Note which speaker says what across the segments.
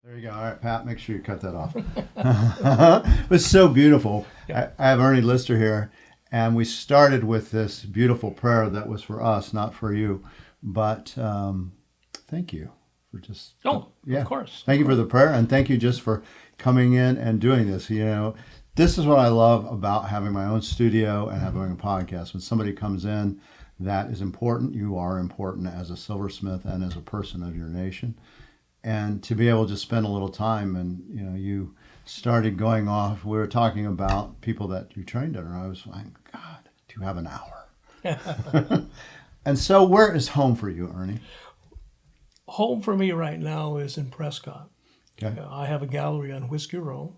Speaker 1: There you go. All right, Pat, make sure you cut that off. It was so beautiful.
Speaker 2: Yeah.
Speaker 1: I have Ernie Lister here, and we started with this beautiful prayer that was for us, not for you. But thank you for just,
Speaker 2: Oh,
Speaker 1: yeah.
Speaker 2: of course.
Speaker 1: Thank you for the prayer, and thank you just for coming in and doing this. You know, this is what I love about having my own studio and having a podcast. When somebody comes in that is important, you are important as a silversmith and as a person of your nation. And to be able to spend a little time, and you started going off. We were talking about people that you trained under. I was like, God, do you have an hour? And so, where is home for you, Ernie?
Speaker 2: Home for me right now is in Prescott.
Speaker 1: Okay.
Speaker 2: I have a gallery on Whiskey Row,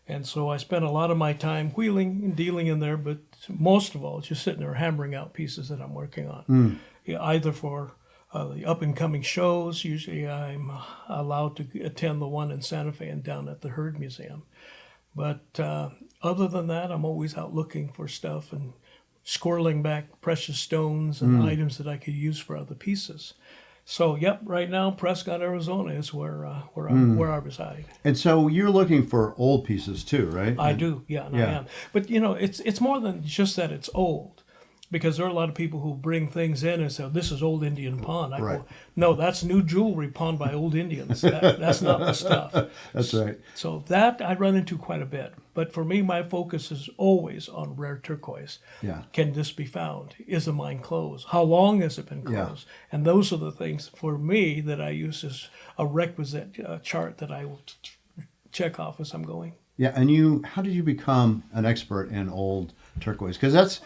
Speaker 2: and so I spend a lot of my time wheeling and dealing in there, but most of all, just sitting there hammering out pieces that I'm working on, either for the up-and-coming shows. Usually I'm allowed to attend the one in Santa Fe and down at the Heard Museum. But other than that, I'm always out looking for stuff and squirreling back precious stones and items that I could use for other pieces. So, yep, right now, Prescott, Arizona is where I reside.
Speaker 1: And so you're looking for old pieces too, right?
Speaker 2: I do, yeah, and I am. But, it's more than just that it's old. Because there are a lot of people who bring things in and say, this is old Indian pawn. I go, no, that's new jewelry pawned by old Indians. That's not the stuff.
Speaker 1: That's right.
Speaker 2: So that I run into quite a bit. But for me, my focus is always on rare turquoise.
Speaker 1: Yeah.
Speaker 2: Can this be found? Is a mine closed? How long has it been closed? Yeah. And those are the things for me that I use as a requisite chart that I will check off as I'm going.
Speaker 1: Yeah, and how did you become an expert in old turquoise? Because that's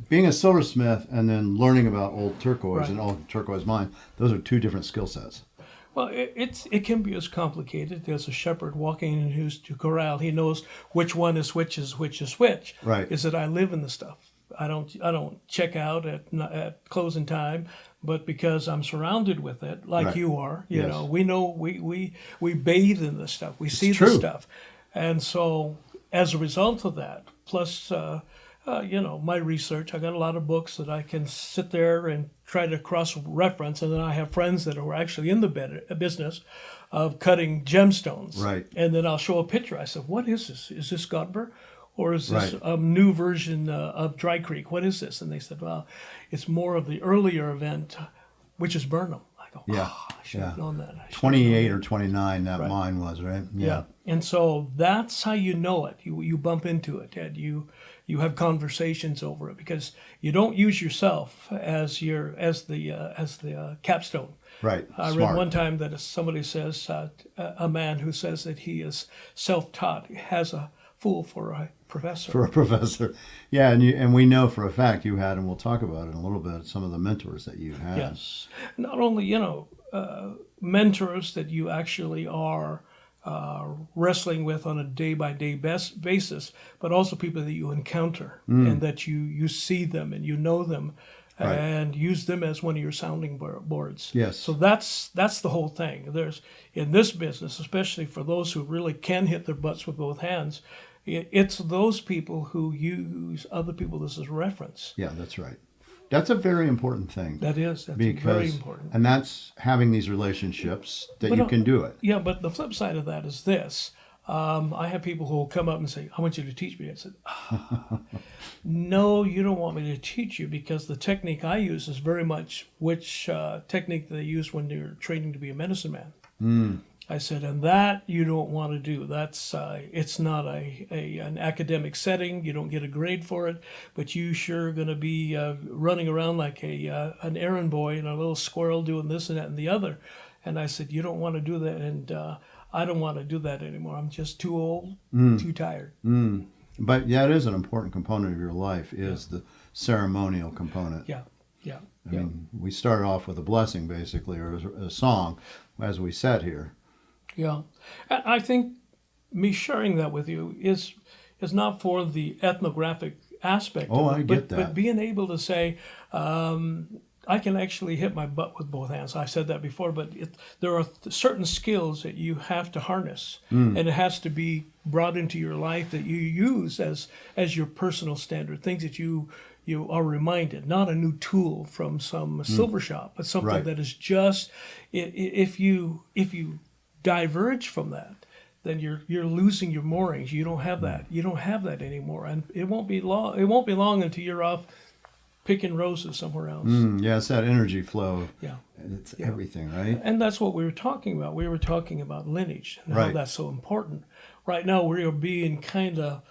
Speaker 1: being a silversmith and then learning about old turquoise and old turquoise mine. Those are two different skill sets.
Speaker 2: Well, it can be as complicated as a shepherd walking into corral. He knows which one is which is which is which.
Speaker 1: Right.
Speaker 2: Is that I live in the stuff. I don't check out at closing time, but because I'm surrounded with it, like you are, you know, we bathe in the stuff. We see the stuff. And so, as a result of that, plus, my research, I got a lot of books that I can sit there and try to cross-reference, and then I have friends that are actually in the business of cutting gemstones.
Speaker 1: Right.
Speaker 2: And then I'll show a picture. I said, what is this? Is this Godber? Or is this a new version of Dry Creek? What is this? And they said, well, it's more of the earlier event, which is Burnham. I go, I should have known that.
Speaker 1: 28 or 29, that mine was, right?
Speaker 2: Yeah. And so that's how you know it. You bump into it, and you have conversations over it, because you don't use yourself as the capstone.
Speaker 1: Right.
Speaker 2: I read one time that somebody says, a man who says that he is self-taught has a fool for a professor.
Speaker 1: For a professor. Yeah, and we know for a fact you had, and we'll talk about it in a little bit, some of the mentors that you had.
Speaker 2: Yes. Not only, mentors that you actually are wrestling with on a day-by-day basis, but also people that you encounter and that you see them and you know them and use them as one of your sounding boards.
Speaker 1: Yes.
Speaker 2: So that's the whole thing. There's, in this business, especially for those who really can hit their butts with both hands, it's those people who use other people as a reference.
Speaker 1: Yeah, that's right. That's a very important thing.
Speaker 2: That's very important.
Speaker 1: And that's having these relationships that you can do it.
Speaker 2: Yeah, but the flip side of that is this. I have people who will come up and say, I want you to teach me. I said, no, you don't want me to teach you, because the technique I use is very much which technique they use when they're training to be a medicine man. I said, and that you don't want to do. That's it's not an academic setting. You don't get a grade for it, but you sure going to be running around like an errand boy and a little squirrel doing this and that and the other. And I said, you don't want to do that, and I don't want to do that anymore. I'm just too old, too tired.
Speaker 1: But yeah, it is an important component of your life, is the ceremonial component.
Speaker 2: Yeah.
Speaker 1: I mean, we started off with a blessing, basically, or a song, as we sat here.
Speaker 2: Yeah. I think me sharing that with you is not for the ethnographic aspect of it,
Speaker 1: I get that.
Speaker 2: But being able to say, I can actually hit my butt with both hands. I've said that before, but there are certain skills that you have to harness, and it has to be brought into your life that you use as your personal standard, things that you are reminded, not a new tool from some silver shop, but something that is just, if you diverge from that, then you're losing your moorings. You don't have that. You don't have that anymore, and it won't be long. It won't be long until you're off picking roses somewhere else.
Speaker 1: Yeah, it's that energy flow.
Speaker 2: Yeah.
Speaker 1: And it's everything, right?
Speaker 2: And that's what we were talking about. We were talking about lineage and how
Speaker 1: Right.
Speaker 2: that's so important. Right now, we are being kind of,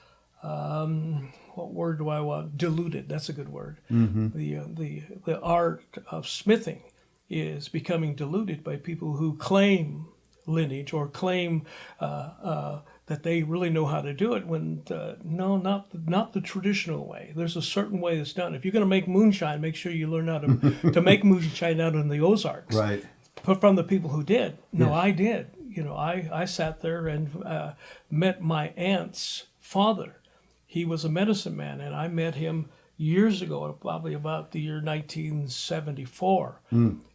Speaker 2: what word do I want? Diluted. That's a good word. The art of smithing is becoming diluted by people who claim lineage or claim that they really know how to do it when no, not the traditional way. There's a certain way that's done. If you're going to make moonshine, make sure you learn how to make moonshine out in the Ozarks.
Speaker 1: Right.
Speaker 2: But from the people who did. No,
Speaker 1: Yes.
Speaker 2: I did. I sat there and met my aunt's father. He was a medicine man, and I met him years ago, probably about the year 1974.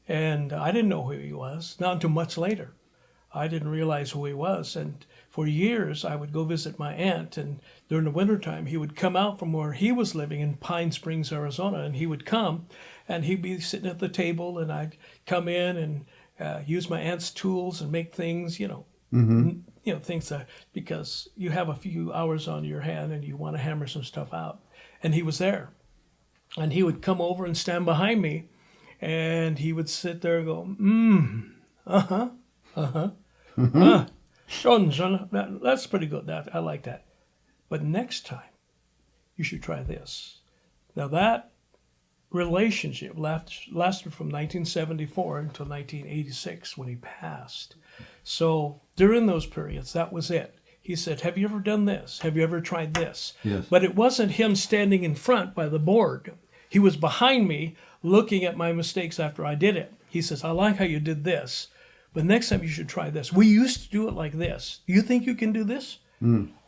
Speaker 2: And I didn't know who he was, not until much later. I didn't realize who he was. And for years, I would go visit my aunt, and during the wintertime, he would come out from where he was living in Pine Springs, Arizona, and he would come, and he'd be sitting at the table, and I'd come in and use my aunt's tools and make things, things because you have a few hours on your hand and you want to hammer some stuff out. And he was there, and he would come over and stand behind me, and he would sit there and go, son, that's pretty good. I like that. But next time, you should try this. Now that relationship lasted from 1974 until 1986 when he passed. So during those periods, that was it. He said, have you ever done this? Have you ever tried this?
Speaker 1: Yes.
Speaker 2: But it wasn't him standing in front by the board. He was behind me looking at my mistakes after I did it. He says, I like how you did this, but next time you should try this. We used to do it like this. Do you think you can do this?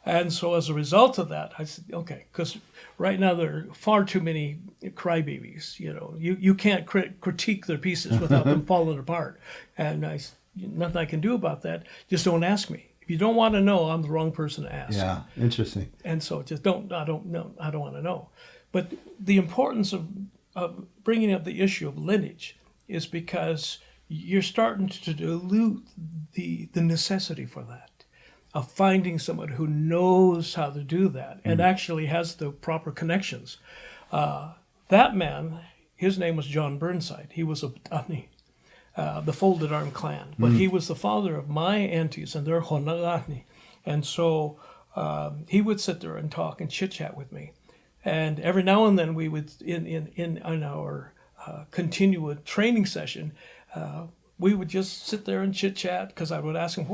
Speaker 2: And so as a result of that, I said, okay, because right now there are far too many crybabies. You can't critique their pieces without them falling apart. And nothing I can do about that. Just don't ask me. If you don't want to know, I'm the wrong person to ask.
Speaker 1: Yeah, interesting.
Speaker 2: And so just I don't want to know. But the importance of bringing up the issue of lineage is because you're starting to dilute the necessity for that, of finding someone who knows how to do that and actually has the proper connections. That man, his name was John Burnside. He was of Diné, the Folded Arm Clan, but he was the father of my aunties and their Honagani. And so he would sit there and talk and chit-chat with me. And every now and then we would, in our continual training session, we would just sit there and chit-chat because I would ask him,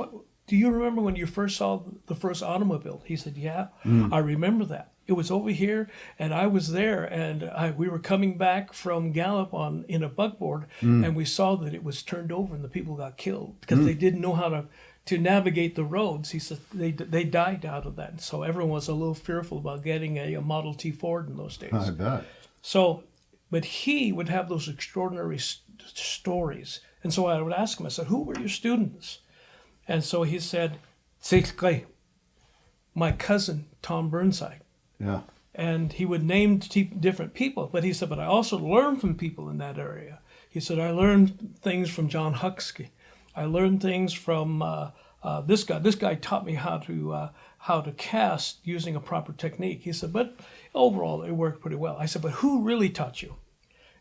Speaker 2: do you remember when you first saw the first automobile? He said, yeah, I remember that. It was over here, and I was there, and we were coming back from Gallup in a buckboard, and we saw that it was turned over and the people got killed because they didn't know how to navigate the roads. He said they died out of that. So everyone was a little fearful about getting a Model T Ford in those days.
Speaker 1: I bet.
Speaker 2: So, but he would have those extraordinary stories. And so I would ask him, I said, who were your students? And so he said, my cousin, Tom Burnside.
Speaker 1: Yeah.
Speaker 2: And he would name different people. But he said, but I also learned from people in that area. He said, I learned things from John Huxley. I learned things from this guy. This guy taught me how to cast using a proper technique. He said, but overall it worked pretty well. I said, but who really taught you?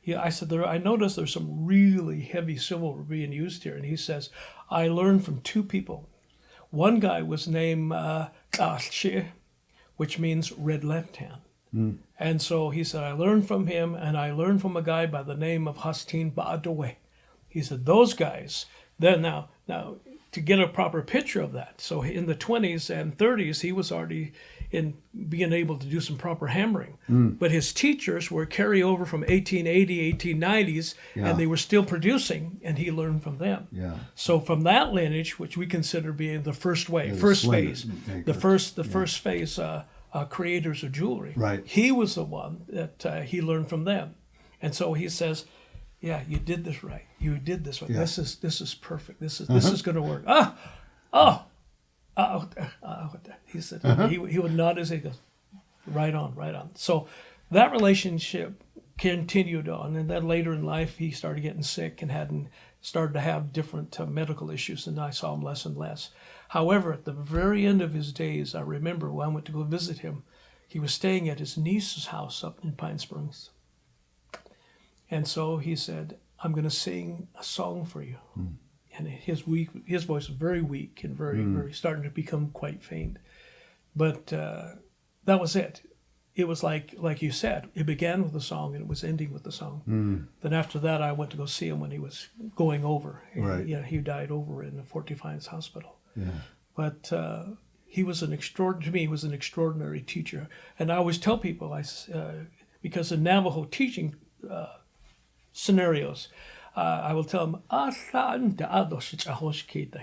Speaker 2: Yeah, I said, I noticed there's some really heavy silver being used here. And he says, I learned from two people. One guy was named Che, which means red left hand. And so he said, I learned from him, and I learned from a guy by the name of Hastin Ba'adowe. He said, those guys, then now to get a proper picture of that. So in the 20s and 30s, he was already in being able to do some proper hammering. But his teachers were carryover from 1880, 1890s, and they were still producing, and he learned from them.
Speaker 1: Yeah.
Speaker 2: So from that lineage, which we consider being the first phase, the first phase creators of jewelry,
Speaker 1: right?
Speaker 2: He was the one that he learned from them. And so he says, yeah, you did this right. You did this right. Yeah. This is perfect. This is going to work. He said, he would nod his head, goes, right on. So that relationship continued on, and then later in life he started getting sick and started to have different medical issues, and I saw him less and less. However, at the very end of his days, I remember when I went to go visit him, he was staying at his niece's house up in Pine Springs. And so he said, I'm going to sing a song for you. And his voice was very weak and very starting to become quite faint. But that was it. It was like you said, it began with a song and it was ending with the song. Then after that, I went to go see him when he was going over.
Speaker 1: Right.
Speaker 2: He died over in the Fort Defiance Hospital.
Speaker 1: Yeah.
Speaker 2: But he was to me, he was an extraordinary teacher. And I always tell people, because in Navajo teaching scenarios, I will tell him,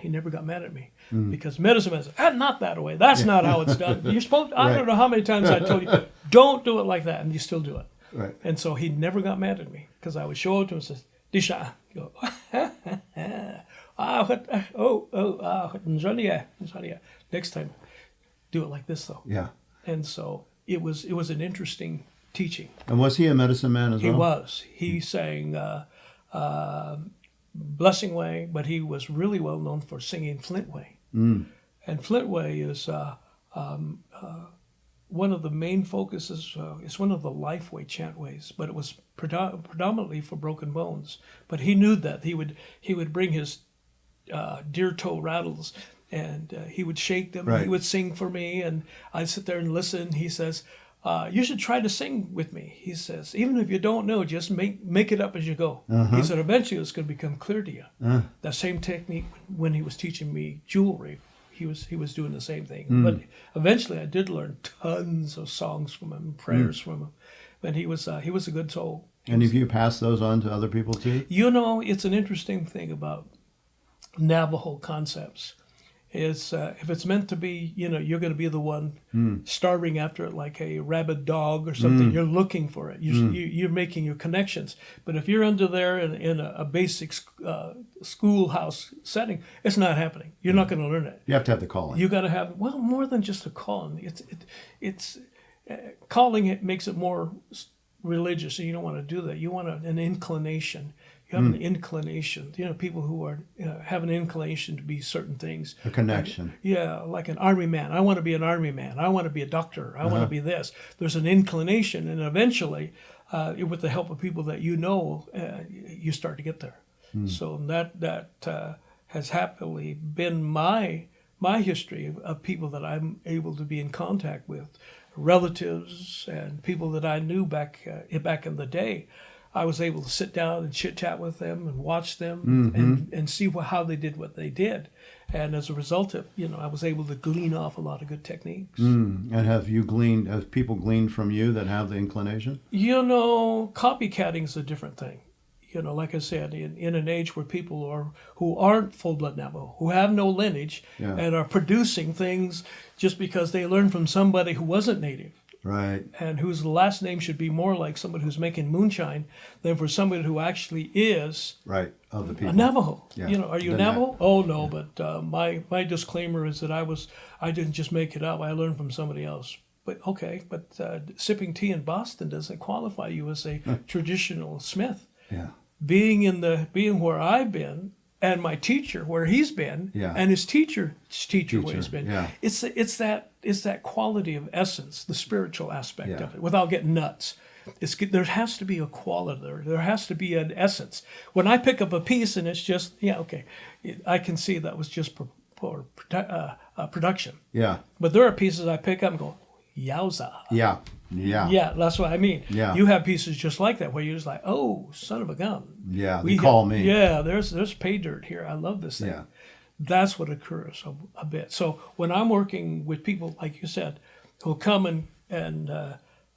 Speaker 2: he never got mad at me. Because medicine man says, not that way. That's not how it's done. You're supposed. I don't know how many times I told you, don't do it like that, and you still do it.
Speaker 1: Right.
Speaker 2: And so he never got mad at me because I would show it to him and says, Disha, go, next time, do it like this though.
Speaker 1: Yeah.
Speaker 2: And so it was an interesting teaching.
Speaker 1: And was he a medicine man as well?
Speaker 2: He was. He sang Blessing Way, but he was really well known for singing Flint Way. And Flint Way is one of the main focuses. It's one of the life way chant ways, but it was predominantly for broken bones. But he knew that he would bring his deer toe rattles and he would shake them.
Speaker 1: Right.
Speaker 2: He would sing for me, and I'd sit there and listen. He says, you should try to sing with me. He says, even if you don't know, just make it up as you go. He said, eventually it's going to become clear to you. That same technique when he was teaching me jewelry, he was doing the same thing. But eventually I did learn tons of songs from him, prayers from him. And he was a good soul.
Speaker 1: And if you pass those on to other people too?
Speaker 2: You know, it's an interesting thing about Navajo concepts. Is if it's meant to be, you're going to be the one starving after it like a rabid dog or something. You're looking for it. You're making your connections. But if you're under there in a basic schoolhouse setting, it's not happening. You're not going to learn it.
Speaker 1: You have to have the calling.
Speaker 2: You got to have more than just a calling. It's calling. It makes it more religious, and you don't want to do that. You want an inclination. You have an inclination. People who are have an inclination to be certain things.
Speaker 1: A connection.
Speaker 2: Like an army man. I want to be an army man. I want to be a doctor. I want to be this. There's an inclination, and eventually, with the help of people that you start to get there. So that has happily been my history of people that I'm able to be in contact with, relatives and people that I knew back in the day. I was able to sit down and chit-chat with them and watch them and see how they did what they did. And as a result of, I was able to glean off a lot of good techniques. And
Speaker 1: have people gleaned from you that have the inclination?
Speaker 2: Copycatting is a different thing. Like I said, in an age where people who aren't full-blood Navajo, who have no lineage, and are producing things just because they learned from somebody who wasn't native.
Speaker 1: Right.
Speaker 2: And whose last name should be more like somebody who's making moonshine than for somebody who actually is
Speaker 1: of the people.
Speaker 2: A Navajo.
Speaker 1: Yeah.
Speaker 2: Are you a Navajo? Oh no, but my disclaimer is that I didn't just make it up. I learned from somebody else. But okay, sipping tea in Boston doesn't qualify you as a traditional Smith.
Speaker 1: Yeah.
Speaker 2: Being where I've been, and my teacher where he's been, and his teacher where he's been. Yeah. It's that quality of essence, the spiritual aspect of it, without getting nuts. There has to be a quality there. There has to be an essence. When I pick up a piece and it's just, I can see that was just for production.
Speaker 1: Yeah.
Speaker 2: But there are pieces I pick up and go, yowza.
Speaker 1: Yeah.
Speaker 2: Yeah, that's what I mean.
Speaker 1: Yeah.
Speaker 2: You have pieces just like that where you're just like, oh, son of a gun.
Speaker 1: Yeah, call me.
Speaker 2: Yeah, there's pay dirt here. I love this thing.
Speaker 1: Yeah.
Speaker 2: That's what occurs a bit. So when I'm working with people, like you said, who come and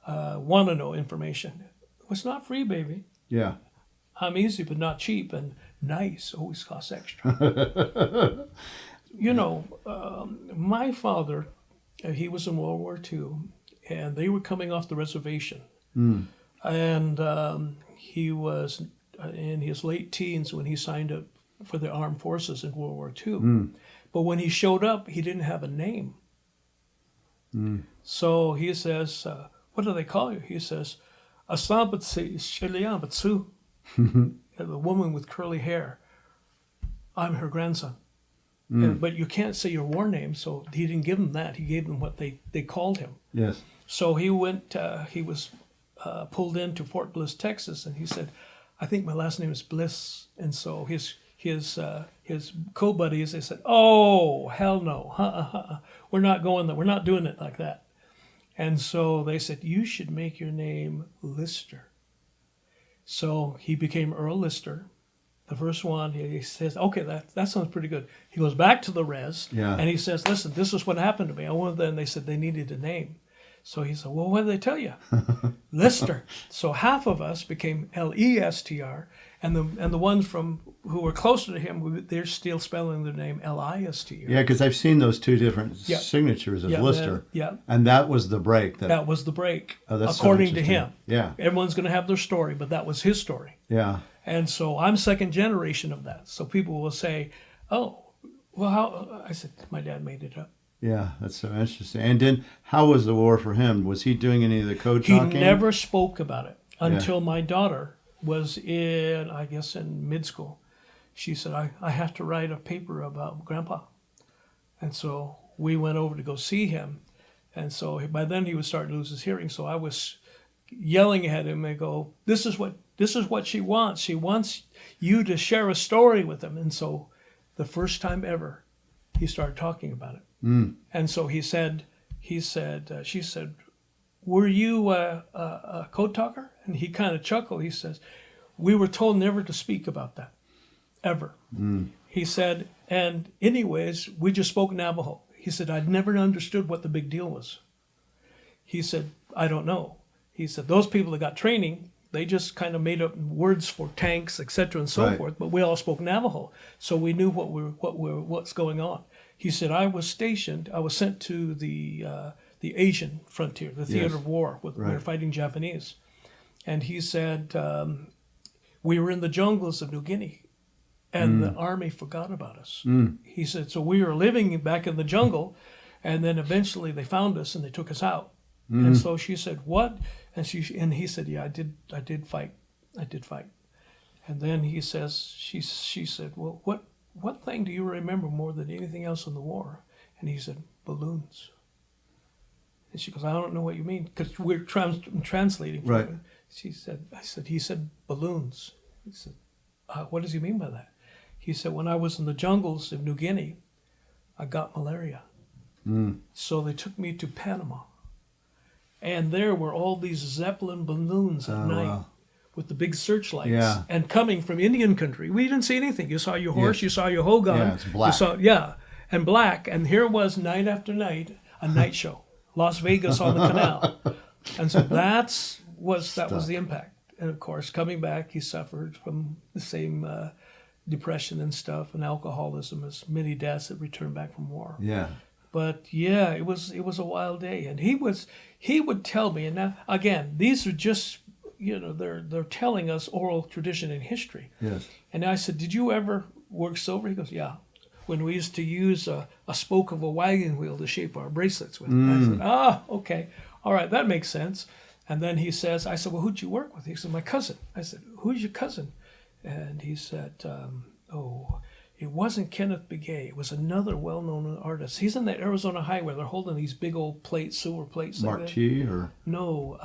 Speaker 2: want to know information, it's not free, baby.
Speaker 1: Yeah.
Speaker 2: I'm easy, but not cheap, and nice always costs extra. My father, he was in World War II, and they were coming off the reservation. And he was in his late teens when he signed up for the armed forces in World War II. But when he showed up, he didn't have a name. So he says, what do they call you? He says, Asambatsu, the woman with curly hair. I'm her grandson.
Speaker 1: Mm.
Speaker 2: But you can't say your war name, so he didn't give them that. He gave them what they called him.
Speaker 1: Yes.
Speaker 2: So he went. He was pulled into Fort Bliss, Texas, and he said, "I think my last name is Bliss." And so his co-buddies, they said, "Oh, hell no, we're not going there. We're not doing it like that." And so they said, "You should make your name Lister." So he became Earl Lister. The first one, he says, "Okay, that sounds pretty good." He goes back to the res,
Speaker 1: Yeah.
Speaker 2: and he says, "Listen, this is what happened to me." Then they said they needed a name. So he said, "Well, what did they tell you?" Lister. So half of us became Lestr, and the ones who were closer to him, they're still spelling their name Listr.
Speaker 1: Yeah, because I've seen those two different
Speaker 2: Yeah.
Speaker 1: signatures of
Speaker 2: Yeah,
Speaker 1: Lister.
Speaker 2: yeah.
Speaker 1: And that was the break.
Speaker 2: That was the break,
Speaker 1: Oh, that's so
Speaker 2: according to
Speaker 1: interesting.
Speaker 2: him.
Speaker 1: Yeah.
Speaker 2: Everyone's going to have their story, but that was his story.
Speaker 1: Yeah.
Speaker 2: And so I'm second generation of that. So people will say, "Oh, well, how?" I said, "My dad made it up."
Speaker 1: Yeah, that's so interesting. And then, how was the war for him? Was he doing any of the code
Speaker 2: He
Speaker 1: talking?
Speaker 2: never spoke about it until my daughter was in mid school. She said, I have to write a paper about Grandpa. And so we went over to go see him. And so by then he was starting to lose his hearing. So I was yelling at him and go, this is what she wants. She wants you to share a story with him. And so the first time ever, he started talking about it.
Speaker 1: Mm.
Speaker 2: And so she said, "Were you a code talker?" And he kind of chuckled. He says, "We were told never to speak about that, ever."
Speaker 1: Mm.
Speaker 2: He said, "And anyways, we just spoke Navajo." He said, "I'd never understood what the big deal was." He said, "I don't know." He said, "Those people that got training, they just kind of made up words for tanks, etc., and so
Speaker 1: Right.
Speaker 2: forth. But we all spoke Navajo, so we knew what's going on." He said, I was sent to the Asian frontier, the theater
Speaker 1: Yes.
Speaker 2: of war, we were fighting Japanese. And he said, we were in the jungles of New Guinea, and the army forgot about us.
Speaker 1: Mm.
Speaker 2: He said, so we were living back in the jungle, and then eventually they found us and they took us out.
Speaker 1: Mm.
Speaker 2: And so she said, "What?" And he said, "Yeah, I did fight. I did fight." And then she said, "Well, what thing do you remember more than anything else in the war?" And he said, "Balloons." And she goes, "I don't know what you mean," because we're translating.
Speaker 1: Right.
Speaker 2: He said, "Balloons." He said, "What does he mean by that?" He said, "When I was in the jungles of New Guinea, I got malaria.
Speaker 1: Mm.
Speaker 2: So they took me to Panama. And there were all these Zeppelin balloons at night.
Speaker 1: Wow.
Speaker 2: With the big searchlights,
Speaker 1: Yeah.
Speaker 2: and coming from Indian country. We didn't see anything. You saw your horse,
Speaker 1: Yes.
Speaker 2: you saw your hogan.
Speaker 1: Yeah, it's black.
Speaker 2: And black. And here was night after night, a night show. Las Vegas on the canal. And so that was the impact. And of course, coming back, he suffered from the same depression and stuff, and alcoholism, as many deaths that returned back from war.
Speaker 1: Yeah.
Speaker 2: But yeah, it was a wild day. And he would tell me, and now again, these are just, they're telling us oral tradition and history.
Speaker 1: Yes.
Speaker 2: And I said, "Did you ever work silver?" He goes, "Yeah. When we used to use a spoke of a wagon wheel to shape our bracelets with." I said, okay. All right, that makes sense. And then I said, "Well, who'd you work with?" He said, "My cousin." I said, "Who's your cousin?" And he said, it wasn't Kenneth Begay. It was another well-known artist. He's in the Arizona highway. They're holding these big old plates, silver plates.
Speaker 1: Mark
Speaker 2: like that.
Speaker 1: T. or?
Speaker 2: No,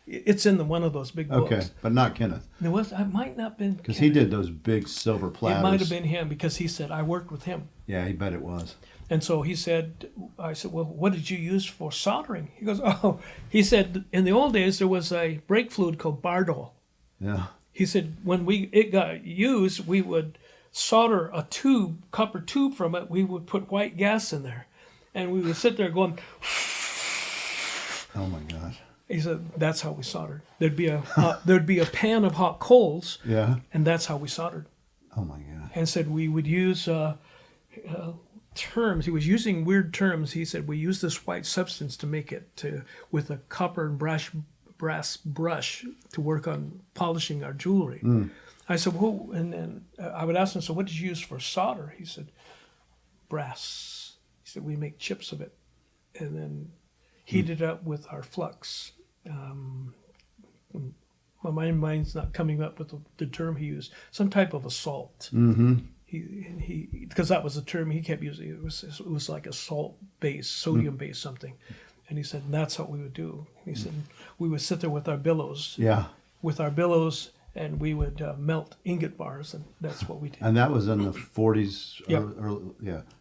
Speaker 2: it's in one of those big books.
Speaker 1: Okay, but not Kenneth.
Speaker 2: I might not been
Speaker 1: Because he did those big silver platters.
Speaker 2: It might have been him, because he said I worked with him.
Speaker 1: Yeah, he bet it was.
Speaker 2: And so I said, "Well, what did you use for soldering?" He goes, he said, in the old days there was a brake fluid called Bardol.
Speaker 1: Yeah.
Speaker 2: He said when it got used, we would solder a copper tube from it. We would put white gas in there, and we would sit there going.
Speaker 1: Oh my gosh.
Speaker 2: He said that's how we soldered. There'd be a pan of hot coals.
Speaker 1: Yeah.
Speaker 2: And that's how we soldered.
Speaker 1: Oh my God.
Speaker 2: And said we would use terms. He was using weird terms. He said we use this white substance to make it with a copper and brass brush to work on polishing our jewelry.
Speaker 1: Mm.
Speaker 2: I said, well, and then I would ask him, so what did you use for solder? He said, brass. He said, we make chips of it and then heat it up with our flux. my mind's not coming up with the term he used. Some type of assault.
Speaker 1: Mm-hmm.
Speaker 2: He because that was the term he kept using. It was like a salt-based, sodium-based something. And he said, and that's what we would do. He said, we would sit there with our billows.
Speaker 1: Yeah.
Speaker 2: With our billows, and we would melt ingot bars, and that's what we did.
Speaker 1: And that was in the 40s,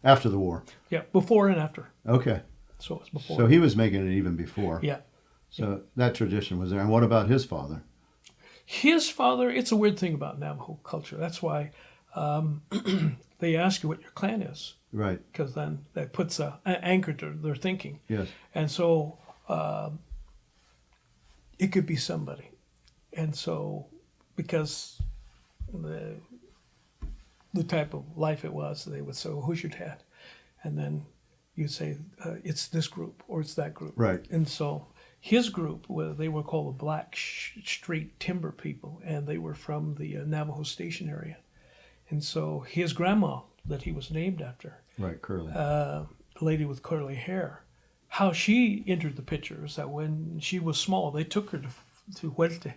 Speaker 1: after the war.
Speaker 2: Yeah, before and after.
Speaker 1: Okay.
Speaker 2: So it was before.
Speaker 1: So he was making it even before.
Speaker 2: Yeah.
Speaker 1: So that tradition was there. And what about his father?
Speaker 2: His father, it's a weird thing about Navajo culture. That's why they ask you what your clan is.
Speaker 1: Right.
Speaker 2: Because then that puts an anchor to their thinking.
Speaker 1: Yes.
Speaker 2: And so it could be somebody. And so, because the type of life it was, they would say, well, who's your dad? And then you'd say, it's this group or it's that group.
Speaker 1: Right.
Speaker 2: And so his group, they were called the Black Street Timber People, and they were from the Navajo Station area. And so his grandma, that he was named after,
Speaker 1: right, curly,
Speaker 2: the lady with curly hair, how she entered the picture is that when she was small, they took her to Huelte,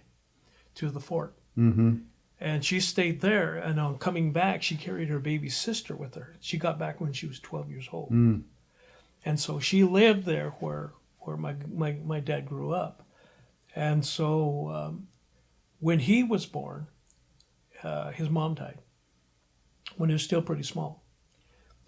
Speaker 2: to the fort.
Speaker 1: Mm-hmm.
Speaker 2: And she stayed there, and on coming back, she carried her baby sister with her. She got back when she was 12 years old.
Speaker 1: Mm.
Speaker 2: And so she lived there where my dad grew up. And so when he was born, his mom died when he was still pretty small.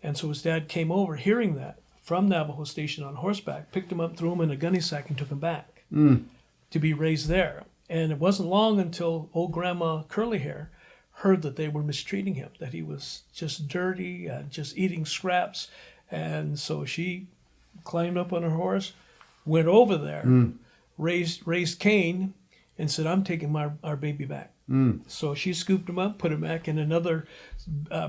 Speaker 2: And so his dad came over, hearing that, from Navajo Station on horseback, picked him up, threw him in a gunny sack, and took him back to be raised there. And it wasn't long until old Grandma Curly Hair heard that they were mistreating him, that he was just dirty, just eating scraps. And so she climbed up on her horse, went over there, raised Cain, and said, I'm taking our baby back. So she scooped him up, put him back in another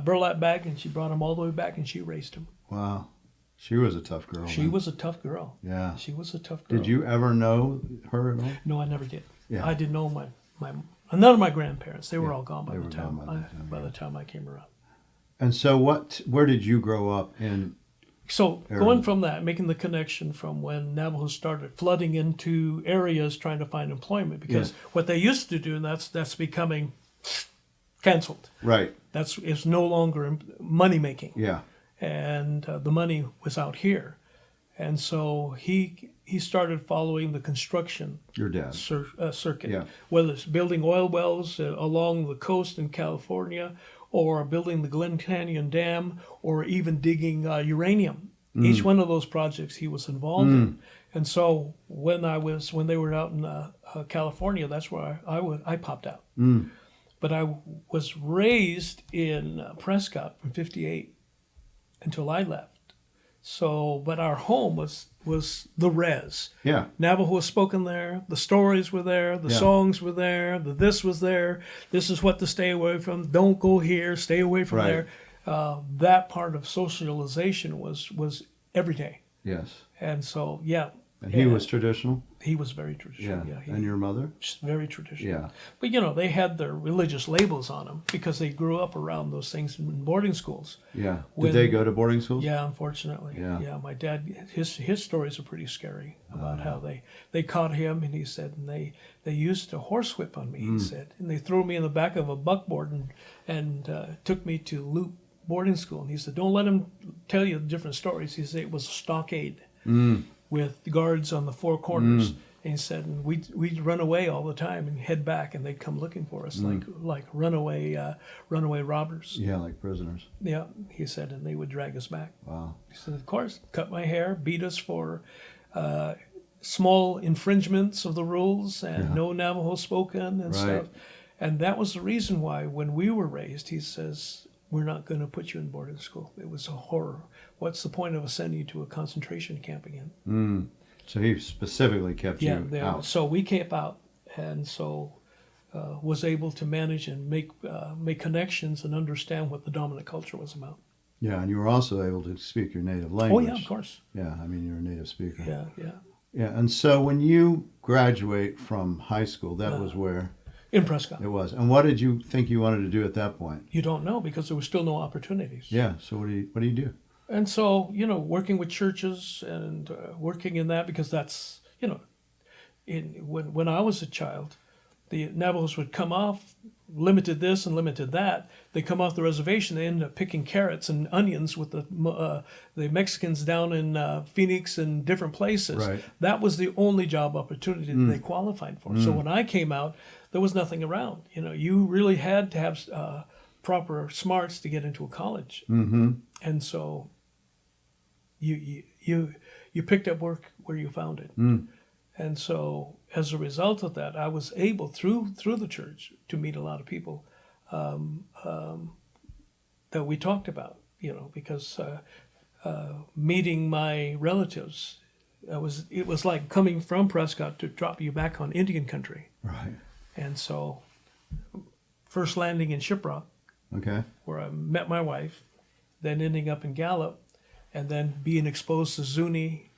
Speaker 2: burlap bag, and she brought him all the way back, and she raised him.
Speaker 1: Wow. She was a tough girl.
Speaker 2: She was a tough girl.
Speaker 1: Yeah.
Speaker 2: She was a tough girl.
Speaker 1: Did you ever know her at all?
Speaker 2: No, I never did.
Speaker 1: Yeah.
Speaker 2: I didn't know none of my grandparents. They were all gone by
Speaker 1: They
Speaker 2: the
Speaker 1: were
Speaker 2: time
Speaker 1: gone by the time,
Speaker 2: I came around.
Speaker 1: And so where did you grow up in?
Speaker 2: So
Speaker 1: area?
Speaker 2: going from that, making the connection from when Navajo started flooding into areas trying to find employment, because what they used to do, and that's becoming canceled.
Speaker 1: Right.
Speaker 2: It's no longer money making.
Speaker 1: Yeah.
Speaker 2: And the money was out here. And so he started following the construction
Speaker 1: Your dad.
Speaker 2: circuit,
Speaker 1: Yeah.
Speaker 2: whether it's building oil wells along the coast in California, or building the Glen Canyon Dam, or even digging uranium. Each one of those projects he was involved in. And so when they were out in California, that's where I popped out. But I was raised in Prescott from 58 until I left. So, but our home was the res.
Speaker 1: Yeah.
Speaker 2: Navajo was spoken there. The stories were there. The songs were there. This was there. This is what to stay away from. Don't go here. Stay away from there. That part of socialization was every day.
Speaker 1: Yes.
Speaker 2: And so, yeah.
Speaker 1: And he was traditional?
Speaker 2: He was very traditional.
Speaker 1: Yeah.
Speaker 2: Yeah,
Speaker 1: And your mother?
Speaker 2: Very traditional.
Speaker 1: Yeah.
Speaker 2: But, they had their religious labels on them because they grew up around those things in boarding schools.
Speaker 1: Yeah. Did they go to boarding schools?
Speaker 2: Yeah, unfortunately.
Speaker 1: Yeah.
Speaker 2: My dad, his stories are pretty scary about how they caught him, and he said, and they used to horsewhip on me, he said. And they threw me in the back of a buckboard and took me to Loop boarding school. And he said, don't let him tell you different stories. He said it was a stockade. With guards on the four corners, and he said, and we'd run away all the time and head back, and they'd come looking for us like runaway robbers.
Speaker 1: Yeah, like prisoners.
Speaker 2: Yeah, he said, and they would drag us back.
Speaker 1: Wow.
Speaker 2: He said, of course, cut my hair, beat us for small infringements of the rules, and no Navajo spoken and stuff. And that was the reason why, when we were raised, he says, we're not going to put you in boarding school. It was a horror. What's the point of us sending you to a concentration camp again?
Speaker 1: So he specifically kept you out.
Speaker 2: So we kept out, and so was able to manage and make connections and understand what the dominant culture was about.
Speaker 1: Yeah, and you were also able to speak your native language.
Speaker 2: Oh, yeah, of course.
Speaker 1: Yeah, I mean, you're a native speaker.
Speaker 2: Yeah.
Speaker 1: Yeah, and so when you graduate from high school, that was where?
Speaker 2: In Prescott.
Speaker 1: It was. And what did you think you wanted to do at that point?
Speaker 2: You don't know, because there were still no opportunities.
Speaker 1: Yeah, so what do you do?
Speaker 2: And so, working with churches and working in that, because that's, when I was a child, the Navajos would come off, limited this and limited that. They come off the reservation, they end up picking carrots and onions with the Mexicans down in Phoenix and different places.
Speaker 1: Right.
Speaker 2: That was the only job opportunity that they qualified for. So when I came out, there was nothing around. You really had to have proper smarts to get into a college.
Speaker 1: Mm-hmm.
Speaker 2: And so you picked up work where you found it. And so as a result of that, I was able through the church to meet a lot of people that we talked about, because meeting my relatives, it was like coming from Prescott to drop you back on Indian country.
Speaker 1: Right.
Speaker 2: And so first landing in Shiprock,
Speaker 1: Okay.
Speaker 2: where I met my wife, then ending up in Gallup, and then being exposed to Zuni,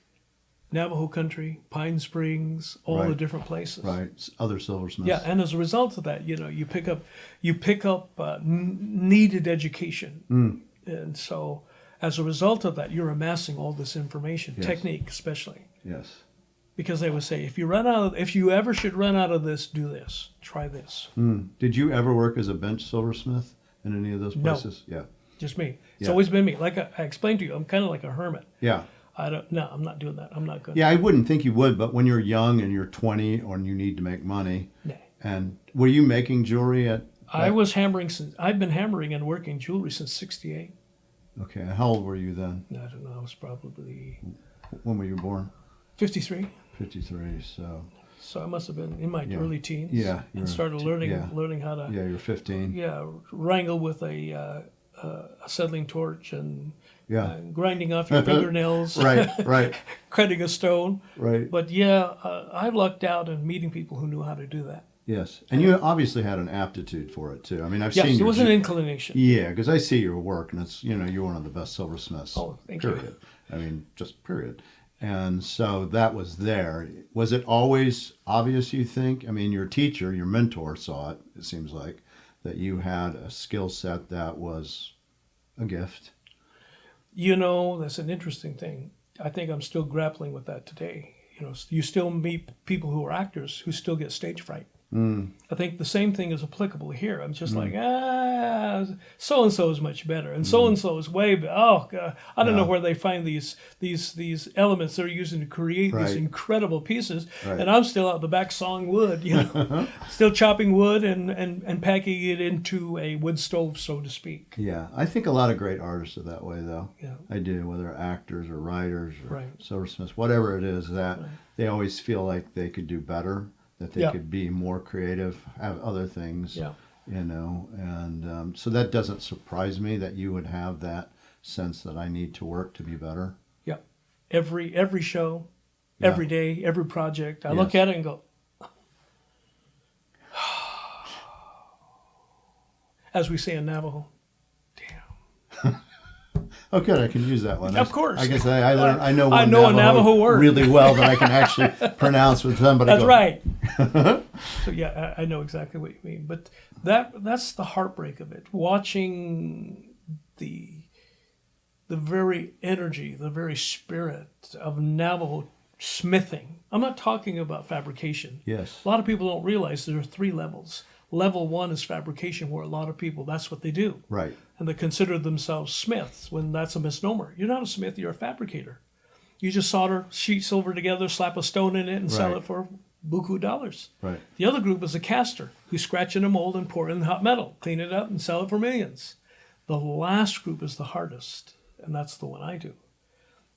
Speaker 2: Navajo country, Pine Springs, all the
Speaker 1: Right.
Speaker 2: different places.
Speaker 1: Right. Other silversmiths.
Speaker 2: Yeah, and as a result of that, you pick up needed education, and so as a result of that, you're amassing all this information,
Speaker 1: Yes.
Speaker 2: technique especially,
Speaker 1: Yes.
Speaker 2: because they would say if you ever should run out of this, do this, try this.
Speaker 1: Did you ever work as a bench silversmith in any of those
Speaker 2: No.
Speaker 1: places? Yeah.
Speaker 2: Just me. It's
Speaker 1: Yeah.
Speaker 2: always been me. Like I explained to you, I'm kind of like a hermit.
Speaker 1: Yeah.
Speaker 2: I'm not doing that. I'm not good.
Speaker 1: Yeah, I wouldn't think you would, but when you're young and you're 20 or you need to make money,
Speaker 2: Nah.
Speaker 1: and were you making jewelry at?
Speaker 2: I've been hammering and working jewelry since '68.
Speaker 1: Okay, how old were you then?
Speaker 2: I don't know. I was probably
Speaker 1: When were you born?
Speaker 2: 53.
Speaker 1: 53. So
Speaker 2: So I must have been in my
Speaker 1: Yeah.
Speaker 2: early teens.
Speaker 1: Yeah,
Speaker 2: And started learning how to
Speaker 1: yeah, you're 15.
Speaker 2: wrangle with a acetylene torch and
Speaker 1: Yeah.
Speaker 2: grinding off your fingernails.
Speaker 1: Right.
Speaker 2: Cutting a stone.
Speaker 1: Right.
Speaker 2: But I lucked out in meeting people who knew how to do that.
Speaker 1: Yes, and you obviously had an aptitude for it too. I mean, I've
Speaker 2: Yes,
Speaker 1: seen
Speaker 2: it
Speaker 1: your
Speaker 2: was an inclination.
Speaker 1: Yeah, because I see your work, and it's you're one of the best silversmiths.
Speaker 2: Oh, thank you.
Speaker 1: Period. I mean, just period. And so that was there. Was it always obvious, you think? I mean, your teacher, your mentor saw it, it seems like, that you had a skill set that was a gift.
Speaker 2: That's an interesting thing. I think I'm still grappling with that today. You still meet people who are actors who still get stage fright. I think the same thing is applicable here. I'm just like, so and so is much better, and so is way better. Oh God, I don't know where they find these elements they're using to create these incredible pieces, and I'm still out the back sawing wood, still chopping wood and packing it into a wood stove, so to speak.
Speaker 1: Yeah, I think a lot of great artists are that way, though.
Speaker 2: Yeah.
Speaker 1: I do, whether actors or writers or
Speaker 2: Right.
Speaker 1: silversmiths, whatever it is, that they always feel like they could do better, that they could be more creative, have other things, and so that doesn't surprise me that you would have that sense that I need to work to be better.
Speaker 2: Yeah, every show, every day, every project, I look at it and go, as we say in Navajo, damn.
Speaker 1: Oh, good. I can use that one.
Speaker 2: Of course.
Speaker 1: I guess I learned. I know one
Speaker 2: I know a Navajo word
Speaker 1: really well that I can actually pronounce with somebody.
Speaker 2: That's right. So yeah, I know exactly what you mean. But that's the heartbreak of it. Watching the very energy, the very spirit of Navajo smithing. I'm not talking about fabrication.
Speaker 1: Yes.
Speaker 2: A lot of people don't realize there are 3 levels. Level 1 is fabrication, where a lot of people, that's what they do.
Speaker 1: Right.
Speaker 2: And they consider themselves smiths, when that's a misnomer. You're not a smith, you're a fabricator. You just solder sheet silver together, slap a stone in it, and sell it for buku dollars.
Speaker 1: Right.
Speaker 2: The other group is a caster, who scratch in a mold and pour in hot metal, clean it up, and sell it for millions. The last group is the hardest, and that's the one I do.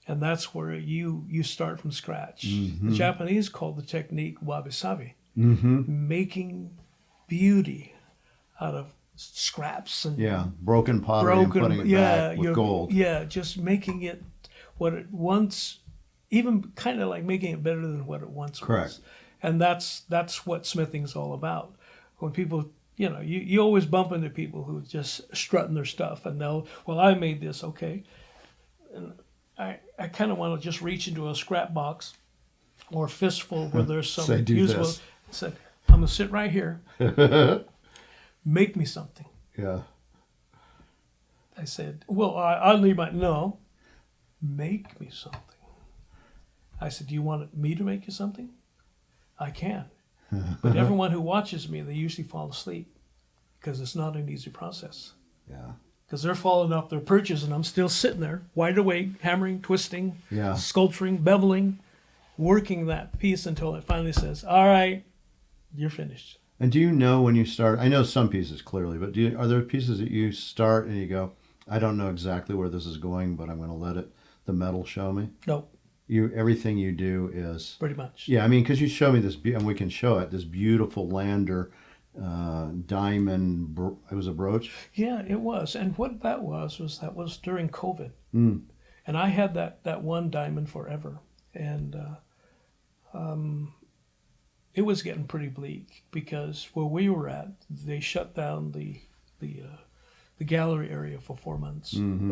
Speaker 2: And that's where you start from scratch.
Speaker 1: Mm-hmm.
Speaker 2: The Japanese call the technique wabi-sabi,
Speaker 1: Mm-hmm.
Speaker 2: making beauty out of scraps and
Speaker 1: broken pottery and putting it back with gold.
Speaker 2: Yeah, just making it what it once, even kind of like making it better than what it once was. And that's what smithing's all about. When people, you always bump into people who just strutting their stuff, and I made this, okay. And I kind of want to just reach into a scrap box or a fistful where there's some
Speaker 1: Say, do
Speaker 2: usable.
Speaker 1: this.
Speaker 2: Said, I'm gonna sit right here. Make me something.
Speaker 1: Yeah.
Speaker 2: I said, well, I'll leave no. Make me something. I said, do you want me to make you something? I can. But everyone who watches me, they usually fall asleep because it's not an easy process.
Speaker 1: Yeah.
Speaker 2: Because they're falling off their perches and I'm still sitting there, wide awake, hammering, twisting,
Speaker 1: Yeah.
Speaker 2: sculpturing, beveling, working that piece until it finally says, all right, you're finished.
Speaker 1: And do you know when you start? I know some pieces clearly, but are there pieces that you start and you go, I don't know exactly where this is going, but I'm going to let the metal show me?
Speaker 2: No,
Speaker 1: Everything you do is
Speaker 2: pretty much.
Speaker 1: Yeah, I mean, because you show me this, and we can show it. This beautiful lander diamond. It was a brooch.
Speaker 2: Yeah, it was. And what that was during COVID.
Speaker 1: Mm.
Speaker 2: And I had that one diamond forever. And it was getting pretty bleak because where we were at, they shut down the gallery area for 4 months.
Speaker 1: Mm-hmm.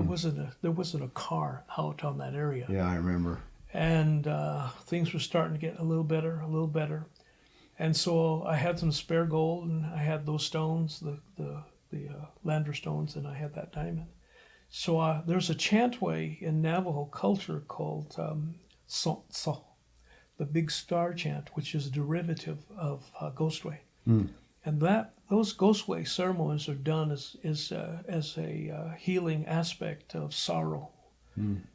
Speaker 2: There wasn't a car out on that area.
Speaker 1: Yeah, I remember.
Speaker 2: And things were starting to get a little better. And so I had some spare gold, and I had those stones, the lander stones, and I had that diamond. So there's a chantway in Navajo culture called So, the Big Star chant, which is a derivative of Ghostway.
Speaker 1: Mm.
Speaker 2: And those Ghostway ceremonies are done as a healing aspect of sorrow, and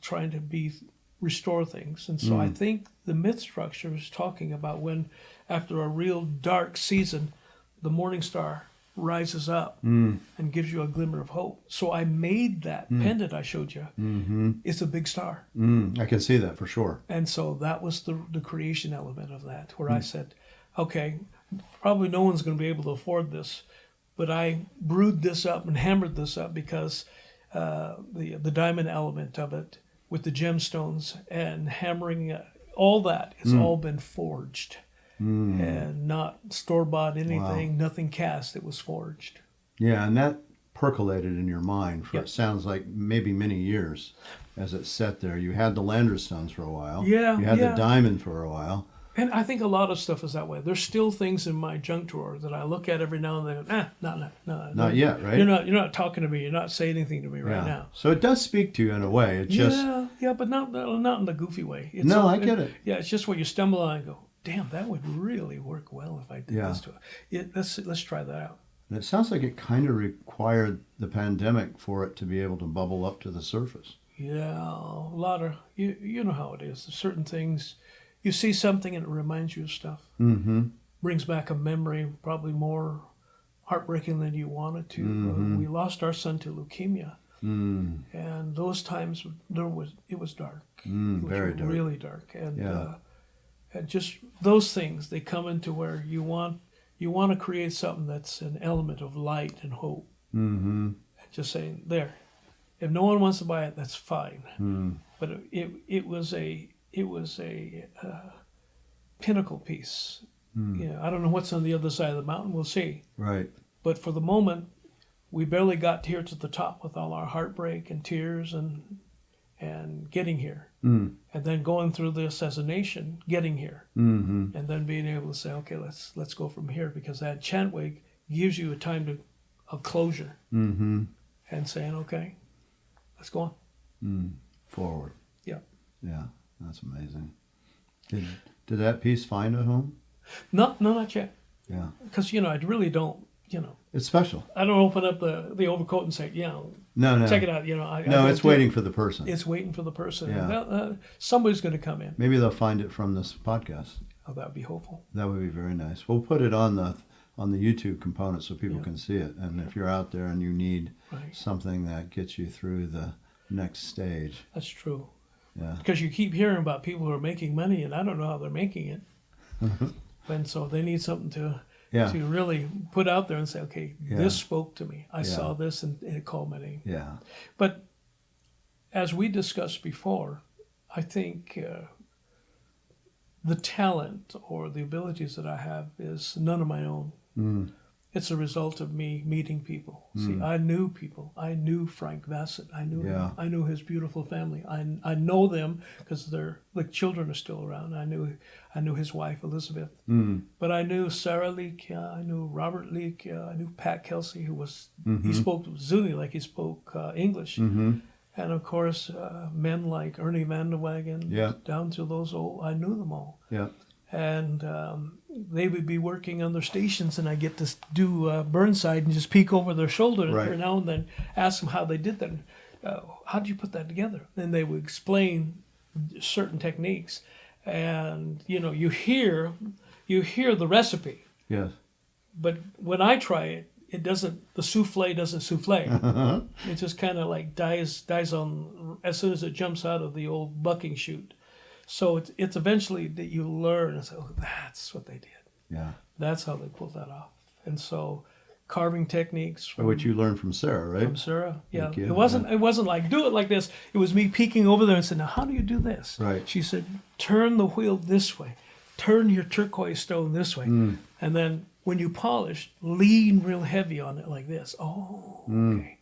Speaker 2: trying to restore things. And so I think the myth structure is talking about when, after a real dark season, the morning star rises up and gives you a glimmer of hope. So I made that pendant I showed you.
Speaker 1: Mm-hmm.
Speaker 2: It's a big star.
Speaker 1: I can see that for sure.
Speaker 2: And so that was the creation element of that, where I said, okay, probably no one's going to be able to afford this, but I brewed this up and hammered this up because the diamond element of it with the gemstones and hammering, all that has all been forged and not store-bought anything, nothing cast. It was forged.
Speaker 1: Yeah, and that percolated in your mind for
Speaker 2: Yep.
Speaker 1: It sounds like maybe many years as it sat there. You had the lander stones for a while.
Speaker 2: Yeah,
Speaker 1: You had
Speaker 2: yeah.
Speaker 1: the diamond for a while.
Speaker 2: And I think a lot of stuff is that way. There's still things in my junk drawer that I look at every now and then. No.
Speaker 1: Not yet, right?
Speaker 2: You're not talking to me. You're not saying anything to me right now.
Speaker 1: So it does speak to you in a way. It just
Speaker 2: Yeah, but not in the goofy way. It's
Speaker 1: No, I get it.
Speaker 2: Yeah, it's just where you stumble on and go, damn, that would really work well if I did
Speaker 1: Yeah.
Speaker 2: this to it. Let's try that out.
Speaker 1: And it sounds like it kind of required the pandemic for it to be able to bubble up to the surface.
Speaker 2: Yeah, a lot of you know how it is. There's certain things, you see something and it reminds you of stuff.
Speaker 1: Mm-hmm.
Speaker 2: Brings back a memory, probably more heartbreaking than you wanted to. We lost our son to leukemia, and those times it was dark. It was
Speaker 1: Very dark.
Speaker 2: really dark, and
Speaker 1: Yeah.
Speaker 2: and just those things, they come into where you want to create something that's an element of light and hope.
Speaker 1: Mm-hmm.
Speaker 2: And just saying, there, if no one wants to buy it, that's fine. But it was a pinnacle piece. Yeah, I don't know what's on the other side of the mountain. We'll see.
Speaker 1: Right.
Speaker 2: But for the moment, we barely got here to the top with all our heartbreak and tears and getting here. And then going through this as a nation, getting here. And then being able to say, okay, let's go from here, because that chantway gives you a time of closure. And saying, okay, let's go on.
Speaker 1: Forward.
Speaker 2: Yeah.
Speaker 1: Yeah, that's amazing. Did that piece find a home?
Speaker 2: No, not yet.
Speaker 1: Yeah.
Speaker 2: Because, I really don't,
Speaker 1: It's special.
Speaker 2: I don't open up the overcoat and say,
Speaker 1: No.
Speaker 2: check it out. I
Speaker 1: No,
Speaker 2: don't
Speaker 1: it's
Speaker 2: do
Speaker 1: waiting
Speaker 2: it.
Speaker 1: for the person.
Speaker 2: It's waiting for the person.
Speaker 1: Yeah.
Speaker 2: Well, somebody's going to come in.
Speaker 1: Maybe they'll find it from this podcast.
Speaker 2: Oh, that would be hopeful.
Speaker 1: That would be very nice. We'll put it on the YouTube component so people
Speaker 2: Yeah.
Speaker 1: can see it. And if you're out there and you need
Speaker 2: Right.
Speaker 1: something that gets you through the next stage,
Speaker 2: That's true.
Speaker 1: yeah,
Speaker 2: Because you keep hearing about people who are making money, and I don't know how they're making it. And so they need something to really put out there and say, okay, this spoke to me. I saw this and it called my name.
Speaker 1: yeah,
Speaker 2: But as we discussed before, I think the talent or the abilities that I have is none of my own. It's a result of me meeting people. See, I knew people. I knew Frank Bassett. I knew him. I knew his beautiful family. I know them because their children are still around. I knew his wife Elizabeth. But I knew Sarah Leak. I knew Robert Leak. I knew Pat Kelsey, who was he spoke Zuni like he spoke English. And of course, men like Ernie Vanderwagen,
Speaker 1: Yeah.
Speaker 2: down to those old, I knew them all.
Speaker 1: Yeah.
Speaker 2: And they would be working on their stations, and I get to do Burnside and just peek over their shoulder
Speaker 1: Right.
Speaker 2: every now and then, ask them how they did that. How did you put that together? And they would explain certain techniques, and you hear the recipe,
Speaker 1: Yes.
Speaker 2: but when I try it, it doesn't. The souffle doesn't souffle. It just kind of like dies on as soon as it jumps out of the old bucking chute. So it's eventually that you learn. And say, oh, that's what they did.
Speaker 1: Yeah.
Speaker 2: That's how they pulled that off. And so, carving techniques from,
Speaker 1: Which you learned from Sarah, right?
Speaker 2: from Sarah. Yeah.
Speaker 1: Thank you.
Speaker 2: It wasn't like do it like this. It was me peeking over there and saying, now how do you do this?
Speaker 1: Right.
Speaker 2: She said, turn the wheel this way. Turn your turquoise stone this way. And then when you polish, lean real heavy on it like this. Oh, okay.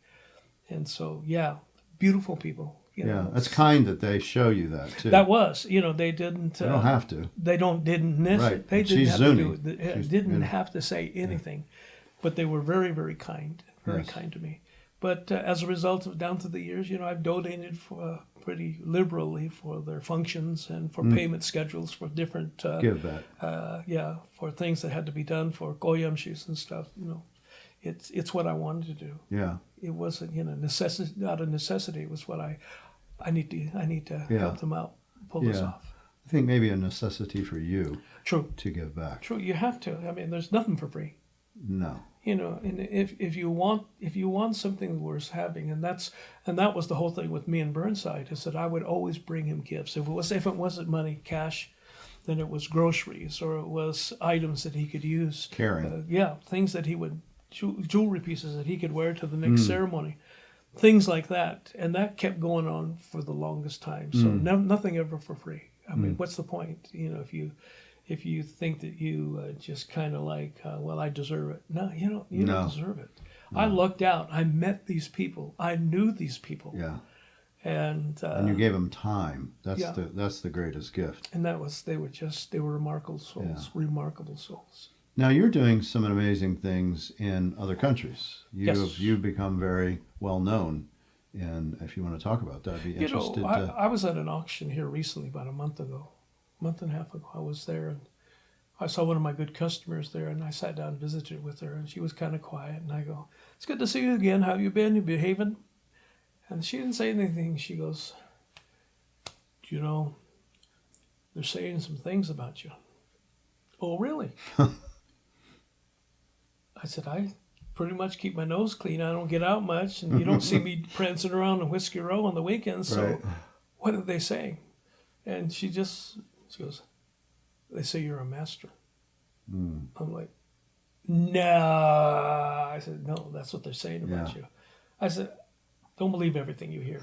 Speaker 2: And so, yeah, beautiful people.
Speaker 1: Yeah, that's kind that they show you that too.
Speaker 2: That was, they didn't.
Speaker 1: They don't have to.
Speaker 2: They didn't miss
Speaker 1: Right.
Speaker 2: it. They
Speaker 1: And
Speaker 2: didn't
Speaker 1: she's
Speaker 2: have
Speaker 1: Zuni.
Speaker 2: to do it.
Speaker 1: She's-
Speaker 2: Didn't
Speaker 1: yeah.
Speaker 2: have to say anything, but they were very, very kind, very
Speaker 1: Yes.
Speaker 2: kind to me. But as a result of down through the years, I've donated for pretty liberally for their functions and for payment schedules for different.
Speaker 1: Give that.
Speaker 2: For things that had to be done for goyamshis and stuff. It's what I wanted to do.
Speaker 1: Yeah.
Speaker 2: It wasn't necessity, not a necessity. It was what I need to
Speaker 1: Yeah.
Speaker 2: help them out, pull this
Speaker 1: Yeah.
Speaker 2: off.
Speaker 1: I think maybe a necessity for you
Speaker 2: True.
Speaker 1: to give back.
Speaker 2: True, you have to. I mean, there's nothing for free.
Speaker 1: No.
Speaker 2: And if you want something worth having, and that was the whole thing with me and Burnside, is that I would always bring him gifts. If it wasn't money, cash, then it was groceries or it was items that he could use.
Speaker 1: Caring.
Speaker 2: Things that he would jewelry pieces that he could wear to the next ceremony, things like that, and that kept going on for the longest time. So nothing ever for free. I mean, what's the point? If you think that you just kind of like, well, I deserve it. No, you don't deserve it. No. I lucked out. I met these people. I knew these people.
Speaker 1: Yeah.
Speaker 2: And
Speaker 1: you gave them time. That's the greatest gift.
Speaker 2: And they were remarkable souls.
Speaker 1: Yeah.
Speaker 2: Remarkable souls.
Speaker 1: Now you're doing some amazing things in other countries. You've become very well known, and if you want to talk about that, I'd be interested.
Speaker 2: I was at an auction here recently, about a month and a half ago. I was there, and I saw one of my good customers there, and I sat down and visited with her, and she was kind of quiet. And I go, "It's good to see you again. How have you been? You behaving?" And she didn't say anything. She goes, "They're saying some things about you." Oh, really? I said, I pretty much keep my nose clean. I don't get out much, and you don't see me prancing around in Whiskey Row on the weekends. So
Speaker 1: Right.
Speaker 2: what are they saying? And she goes, they say you're a master. I'm like, no. I said, no, that's what they're saying about you. I said, don't believe everything you hear.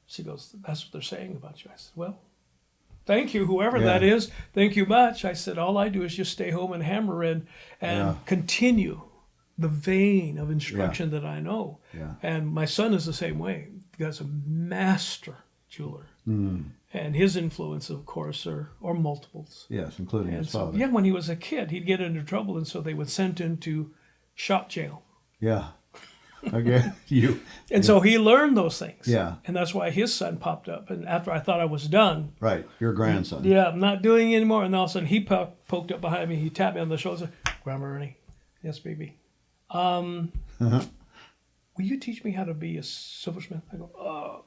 Speaker 2: She goes, that's what they're saying about you. I said, well, thank you, whoever that is. Thank you much. I said, all I do is just stay home and hammer in and continue the vein of instruction that I know. Yeah. And my son is the same way. The guy's a master jeweler. And his influence, of course, are multiples.
Speaker 1: Yes, including his father.
Speaker 2: Yeah, when he was a kid, he'd get into trouble, and so they would send him to shop jail.
Speaker 1: Yeah. Okay.
Speaker 2: So he learned those things.
Speaker 1: Yeah.
Speaker 2: And that's why his son popped up. And after I thought I was done.
Speaker 1: Right. Your grandson.
Speaker 2: Yeah, I'm not doing it anymore. And all of a sudden he poked up behind me. He tapped me on the shoulder. Grandma Ernie. Yes, baby. Will you teach me how to be a silversmith? I go, oh,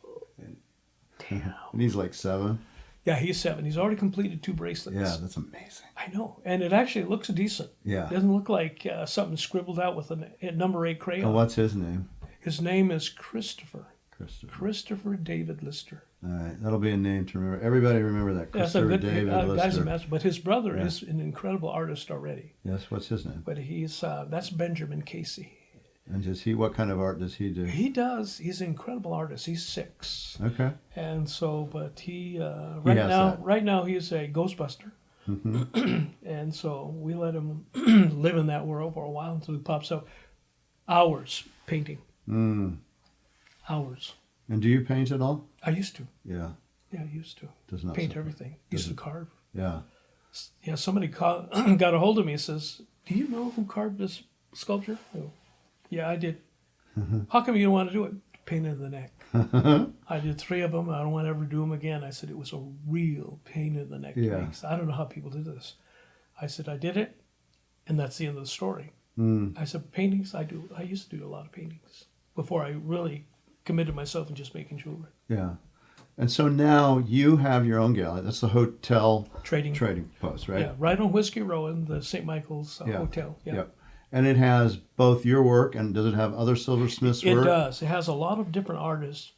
Speaker 2: damn.
Speaker 1: And he's like 7.
Speaker 2: Yeah, he's 7. He's already completed 2 bracelets.
Speaker 1: Yeah, that's amazing.
Speaker 2: I know. And it actually looks decent.
Speaker 1: Yeah.
Speaker 2: It doesn't look like something scribbled out with a number 8 crayon.
Speaker 1: Oh, what's his name?
Speaker 2: His name is Christopher.
Speaker 1: Christopher.
Speaker 2: Christopher David Lister.
Speaker 1: All right, that'll be a name to remember. Everybody remember that. Christopher David Lister.
Speaker 2: Guy's a master. But his brother is an incredible artist already.
Speaker 1: Yes, what's his name?
Speaker 2: But that's Benjamin Casey.
Speaker 1: And what kind of art does he do?
Speaker 2: He's an incredible artist. He's 6.
Speaker 1: Okay.
Speaker 2: And so, but right now he's a Ghostbuster. And so we let him live in that world for a while until he pops up. Hours painting. Hours.
Speaker 1: And do you paint at all?
Speaker 2: I used to.
Speaker 1: Yeah.
Speaker 2: Yeah, I used to.
Speaker 1: Does not
Speaker 2: paint everything. Used to carve.
Speaker 1: Yeah.
Speaker 2: Yeah, somebody got a hold of me and says, do you know who carved this sculpture? I go, yeah, I did. How come you don't want to do it? pain in the neck. I did 3 of them. I don't want to ever do them again. I said it was a real pain in the neck.
Speaker 1: Yeah.
Speaker 2: I don't know how people do this. I said I did it, and that's the end of the story. I said paintings. I used to do a lot of paintings before I really committed myself in just making jewelry.
Speaker 1: Yeah. And so now you have your own gallery. That's the hotel
Speaker 2: Trading
Speaker 1: post, right?
Speaker 2: Yeah, right on Whiskey Row in the St. Michael's Hotel. Yeah.
Speaker 1: Yep. And it has both your work, and does it have other silversmiths' work?
Speaker 2: It does. It has a lot of different artists,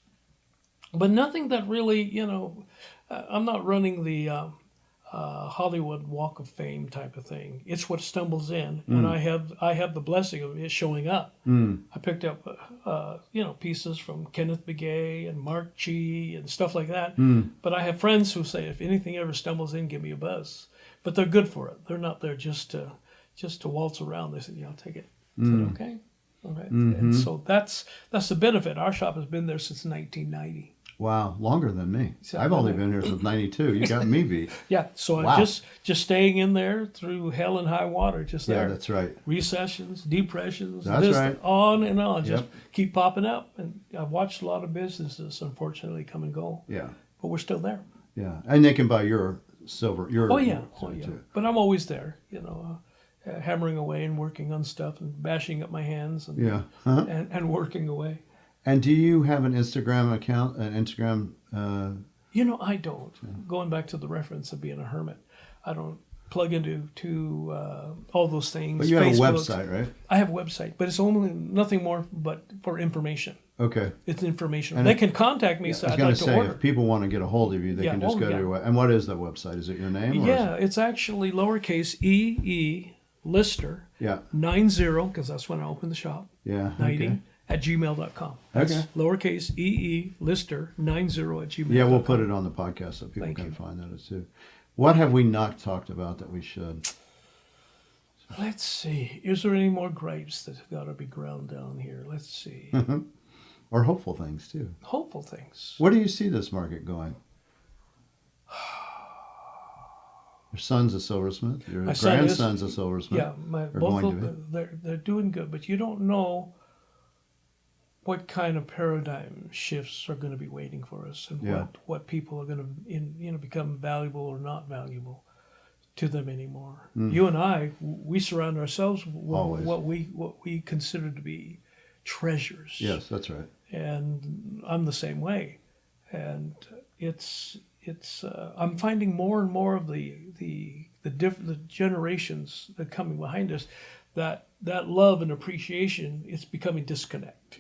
Speaker 2: but nothing that really, I'm not running the Hollywood Walk of Fame type of thing. It's what stumbles in, and I have the blessing of it showing up. I picked up, pieces from Kenneth Begay and Mark Chi and stuff like that. But I have friends who say, if anything ever stumbles in, give me a buzz. But they're good for it. They're not there just to waltz around. They said, "Yeah, I'll take it." I said, "Okay, all right." And so that's the benefit. Our shop has been there since 1990.
Speaker 1: Wow, longer than me.
Speaker 2: So
Speaker 1: I've only been here since '92. You got me beat.
Speaker 2: Yeah, so
Speaker 1: Wow.
Speaker 2: I'm just staying in there through hell and high water, just there.
Speaker 1: Yeah, that's right.
Speaker 2: Recessions, depressions,
Speaker 1: That's right.
Speaker 2: on and on. Just
Speaker 1: Yep.
Speaker 2: keep popping up. And I've watched a lot of businesses, unfortunately, come and go.
Speaker 1: Yeah,
Speaker 2: But we're still there.
Speaker 1: yeah. And they can buy your silver.
Speaker 2: Oh, yeah.
Speaker 1: Too.
Speaker 2: But I'm always there, hammering away and working on stuff and bashing up my hands and,
Speaker 1: Yeah. Huh?
Speaker 2: and working away.
Speaker 1: And do you have an Instagram account? An Instagram?
Speaker 2: I don't. Going back to the reference of being a hermit, I don't plug into all those things.
Speaker 1: But you have a
Speaker 2: Facebook.
Speaker 1: website, right?
Speaker 2: I have a website, but it's only nothing more but for information.
Speaker 1: Okay.
Speaker 2: It's information.
Speaker 1: And
Speaker 2: They can contact me, so
Speaker 1: I was
Speaker 2: I'd
Speaker 1: going
Speaker 2: like
Speaker 1: to
Speaker 2: to
Speaker 1: say,
Speaker 2: order.
Speaker 1: if people want to get a hold of you, they can just go to your website. And what is that website? Is it your name? Or
Speaker 2: Yeah, it's actually lowercase e Lister
Speaker 1: Yeah.
Speaker 2: 90, because that's when I opened the shop.
Speaker 1: Yeah.
Speaker 2: 90
Speaker 1: Okay.
Speaker 2: at gmail.com. That's
Speaker 1: Okay.
Speaker 2: lowercase e Lister 90 at gmail.com.
Speaker 1: Yeah, we'll put it on the podcast so people
Speaker 2: Thank
Speaker 1: can
Speaker 2: you.
Speaker 1: find that too. What have we not talked about that we should?
Speaker 2: Let's see. Is there any more grapes that have got to be ground down here? Let's see.
Speaker 1: Or hopeful things too.
Speaker 2: Hopeful things.
Speaker 1: Where do you see this market going? Your son's a silversmith. Your
Speaker 2: My son is-
Speaker 1: grandson's a silversmith.
Speaker 2: Yeah,
Speaker 1: Or
Speaker 2: both
Speaker 1: going
Speaker 2: of
Speaker 1: to
Speaker 2: them, they're doing good, but you don't know what kind of paradigm shifts are going to be waiting for us, and
Speaker 1: Yeah.
Speaker 2: what people are going to become valuable or not valuable to them anymore.
Speaker 1: Mm.
Speaker 2: You and I, we surround ourselves with
Speaker 1: Always.
Speaker 2: what we consider to be treasures.
Speaker 1: Yes, that's right.
Speaker 2: And I'm the same way, and it's I'm finding more and more of the generations that are coming behind us, that love and appreciation, it's becoming disconnect.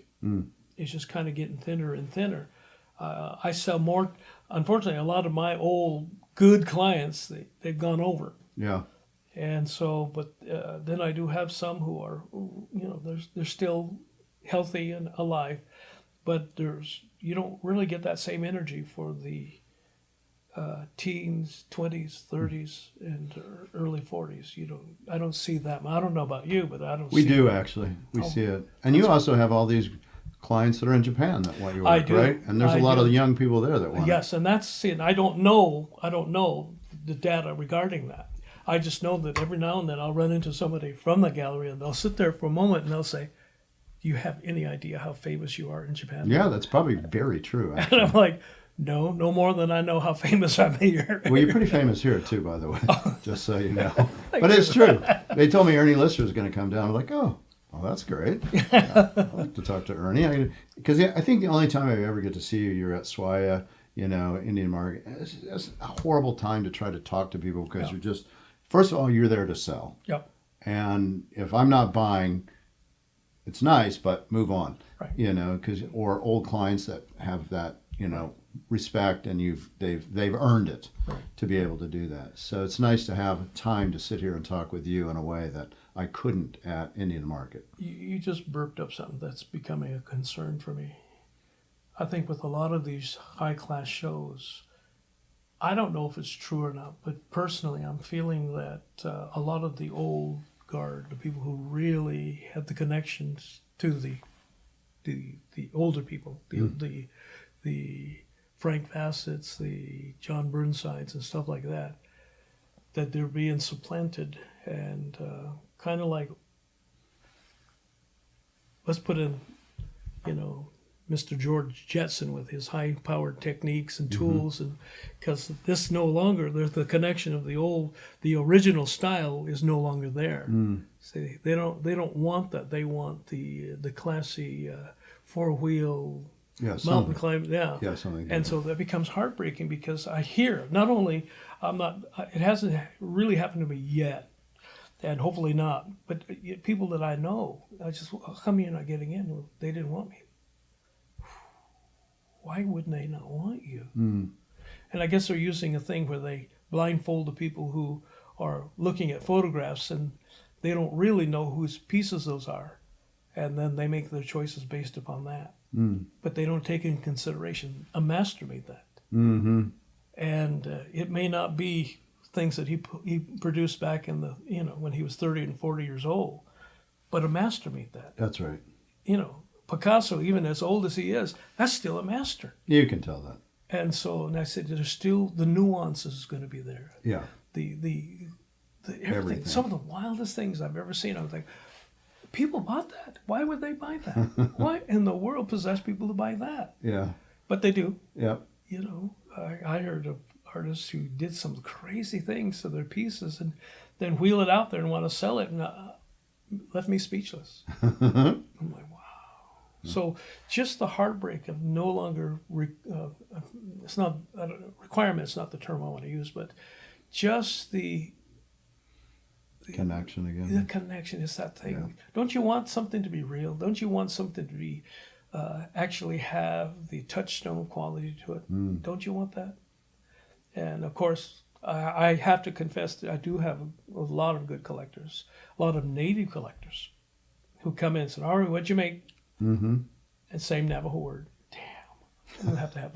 Speaker 2: It's just kind of getting thinner and thinner. I sell more. Unfortunately, a lot of my old good clients, they've gone over.
Speaker 1: Yeah.
Speaker 2: And so, but then I do have some who are, they're still healthy and alive, but you don't really get that same energy for the teens, 20s, 30s, and early 40s. I don't see that. I don't know about you, but I don't.
Speaker 1: We
Speaker 2: see
Speaker 1: do
Speaker 2: it.
Speaker 1: actually. We see it. And you also have all these clients that are in Japan that want your work,
Speaker 2: I do.
Speaker 1: right? And there's a lot of young people there that want it.
Speaker 2: Yes, and that's it. I don't know the data regarding that. I just know that every now and then I'll run into somebody from the gallery, and they'll sit there for a moment and they'll say, "Do you have any idea how famous you are in Japan?"
Speaker 1: Yeah, that's probably very true,
Speaker 2: And
Speaker 1: actually.
Speaker 2: I'm like, no more than I know how famous I'm here.
Speaker 1: Well, you're pretty famous here, too, by the way, just so you know. But it's true. They told me Ernie Lister is going to come down. I'm like, oh, well, that's great. Yeah, I'd like to talk to Ernie. Because I think the only time I ever get to see you, you're at Swaya, Indian Market. It's a horrible time to try to talk to people because you're just, first of all, you're there to sell.
Speaker 2: Yep.
Speaker 1: And if I'm not buying, it's nice, but move on.
Speaker 2: Right.
Speaker 1: Or old clients that have that, respect, and they've earned it to be able to do that. So it's nice to have time to sit here and talk with you in a way that I couldn't at Indian Market.
Speaker 2: You just burped up something that's becoming a concern for me. I think with a lot of these high-class shows, I don't know if it's true or not, but personally I'm feeling that a lot of the old guard, the people who really had the connections to the older people, the Frank Bassett's, the John Burnsides and stuff like that they're being supplanted, and kind of like, let's put in, Mr. George Jetson with his high-powered techniques and tools, and because this no longer, there's the connection of the original style is no longer there. See, they don't want that. They want the classy four-wheel mountain climb. Yeah,
Speaker 1: something.
Speaker 2: And so that becomes heartbreaking because I hear not only it hasn't really happened to me yet, and hopefully not, but people that I know, I just, how come you're not getting in? Well, they didn't want me. Why wouldn't they not want you? And I guess they're using a thing where they blindfold the people who are looking at photographs and they don't really know whose pieces those are. And then they make their choices based upon that. But they don't take into consideration a master made that. And it may not be things that he produced back in the, when he was 30 and 40 years old, but a master made that.
Speaker 1: That's right.
Speaker 2: Picasso, even as old as he is, that's still a master.
Speaker 1: You can tell that.
Speaker 2: And so, and I said, there's still the nuances going to be there.
Speaker 1: Yeah.
Speaker 2: The everything. Some of the wildest things I've ever seen. I was like, people bought that. Why would they buy that? Why in the world possessed people to buy that?
Speaker 1: Yeah.
Speaker 2: But they do.
Speaker 1: Yep.
Speaker 2: I heard of artists who did some crazy things to their pieces and then wheel it out there and want to sell it, and left me speechless. I'm like, wow. So just the heartbreak of no longer, it's not, requirement, it's not the term I want to use, but just the
Speaker 1: connection again.
Speaker 2: The connection is that thing. Yeah. Don't you want something to be real? Don't you want something to be, actually have the touchstone quality to it? Don't you want that? And of course, I have to confess that I do have a lot of good collectors, a lot of native collectors who come in and say, Ari, what'd you make? And same Navajo word. Damn, I'm going to have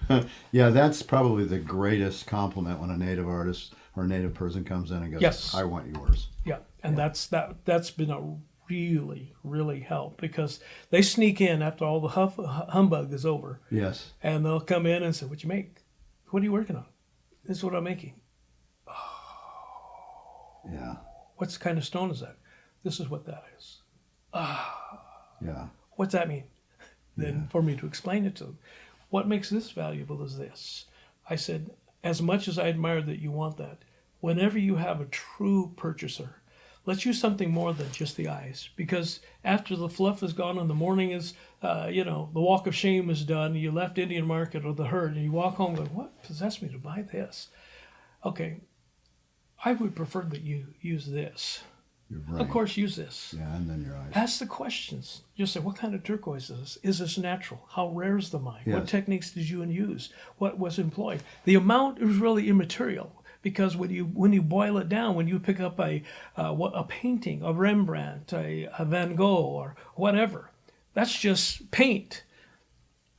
Speaker 2: that.
Speaker 1: Yeah, that's probably the greatest compliment when a native artist or a native person comes in and goes, yes, I want yours.
Speaker 2: Yeah, and that's been a really, really help because they sneak in after all the humbug is over.
Speaker 1: Yes.
Speaker 2: And they'll come in and say, what'd you make? What are you working on? This is what I'm making. Oh.
Speaker 1: Yeah.
Speaker 2: What kind of stone is that? This is what that is.
Speaker 1: Yeah.
Speaker 2: What's that mean? Then for me to explain it to them, what makes this valuable is this. I said, as much as I admire that you want that, whenever you have a true purchaser, let's use something more than just the eyes. Because after the fluff is gone and the morning is, the walk of shame is done, you left Indian Market or the herd, and you walk home going, what possessed me to buy this? Okay, I would prefer that you use this.
Speaker 1: You're right.
Speaker 2: Of course, use this.
Speaker 1: Yeah, and then your eyes.
Speaker 2: Ask the questions. Just say, what kind of turquoise is this? Is this natural? How rare is the mine?
Speaker 1: Yes.
Speaker 2: What techniques did you use? What was employed? The amount is really immaterial because when you boil it down, when you pick up a painting, a Rembrandt, a Van Gogh, or whatever, that's just paint.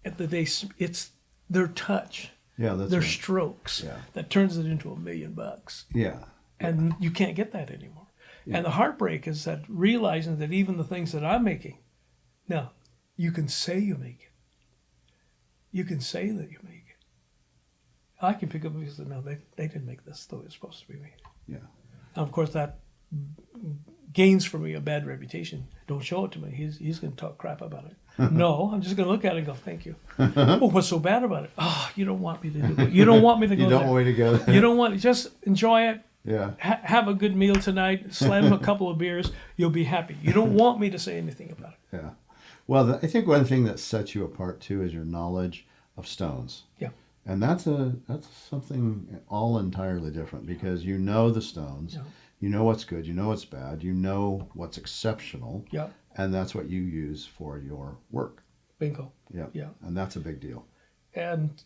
Speaker 2: It's their touch, their strokes that turns it into $1 million.
Speaker 1: Yeah.
Speaker 2: And you can't get that anymore. And the heartbreak is that realizing that even the things that I'm making, now, you can say you make it. You can say that you make it. I can pick up and say, no, they didn't make this the way it's supposed to be made.
Speaker 1: Yeah.
Speaker 2: And of course, that gains for me a bad reputation. Don't show it to me. He's going to talk crap about it. No, I'm just going to look at it and go, thank you. Oh, what's so bad about it? Oh, you don't want me to do it. You don't want me to go there.
Speaker 1: You don't want me to go there.
Speaker 2: You don't want to. Just enjoy it.
Speaker 1: Yeah.
Speaker 2: Have a good meal tonight. Slam a couple of beers. You'll be happy. You don't want me to say anything about it.
Speaker 1: Yeah. Well, I think one thing that sets you apart too is your knowledge of stones.
Speaker 2: Yeah.
Speaker 1: And that's something all entirely different because you know the stones. Yeah. You know what's good. You know what's bad. You know what's exceptional.
Speaker 2: Yeah.
Speaker 1: And that's what you use for your work.
Speaker 2: Bingo.
Speaker 1: Yeah.
Speaker 2: Yeah.
Speaker 1: And that's a big deal.
Speaker 2: And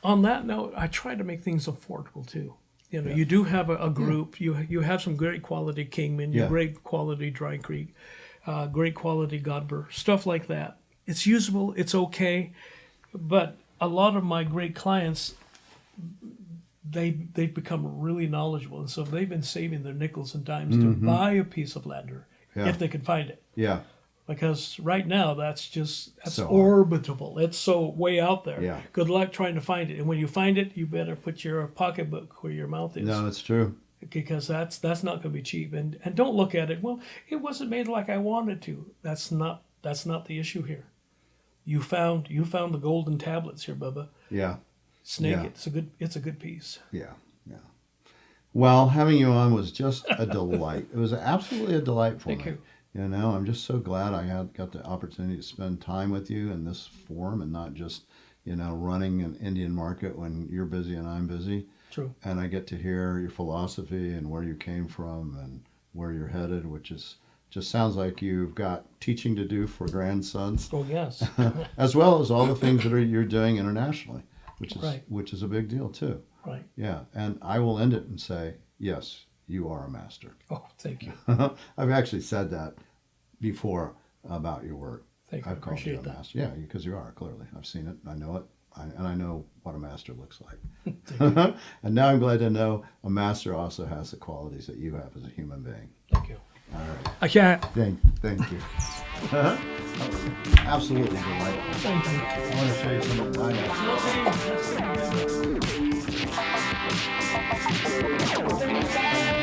Speaker 2: on that note, I try to make things affordable too. You do have a group. You have some great quality Kingman, great quality Dry Creek, great quality Godber, stuff like that. It's usable. It's okay. But a lot of my great clients, they've become really knowledgeable. And so they've been saving their nickels and dimes to buy a piece of lander if they can find it.
Speaker 1: Yeah.
Speaker 2: Because right now that's
Speaker 1: so
Speaker 2: orbitable. It's so way out there.
Speaker 1: Yeah.
Speaker 2: Good luck trying to find it. And when you find it, you better put your pocketbook where your mouth is.
Speaker 1: No, it's true.
Speaker 2: Because that's not going to be cheap. And don't look at it, well, it wasn't made like I wanted to. That's not That's not the issue here. You found the golden tablets here, Bubba.
Speaker 1: Yeah.
Speaker 2: Snake
Speaker 1: Yeah.
Speaker 2: it. It's a good piece.
Speaker 1: Yeah. Yeah. Well, having you on was just a delight. It was absolutely a delight for
Speaker 2: Thank
Speaker 1: me.
Speaker 2: you.
Speaker 1: You know, I'm just so glad I got the opportunity to spend time with you in this forum and not just, running an Indian market when you're busy and I'm busy.
Speaker 2: True.
Speaker 1: And I get to hear your philosophy and where you came from and where you're headed, which is just sounds like you've got teaching to do for grandsons,
Speaker 2: Oh yes.
Speaker 1: as well as all the things that you're doing internationally,
Speaker 2: Right.
Speaker 1: which is a big deal too.
Speaker 2: Right.
Speaker 1: Yeah, and I will end it and say, yes, you are a master.
Speaker 2: Oh, thank you.
Speaker 1: I've actually said that before about your work.
Speaker 2: Thank you. I
Speaker 1: I've called you a
Speaker 2: appreciate that.
Speaker 1: master. Yeah, because you are, clearly. I've seen it. I know it. And I know what a master looks like. And now I'm glad to know a master also has the qualities that you have as a human being.
Speaker 2: Thank you.
Speaker 1: All right.
Speaker 2: I can't.
Speaker 1: Thank you. Absolutely delightful.
Speaker 2: Thank you.
Speaker 1: I want to show you some of mine.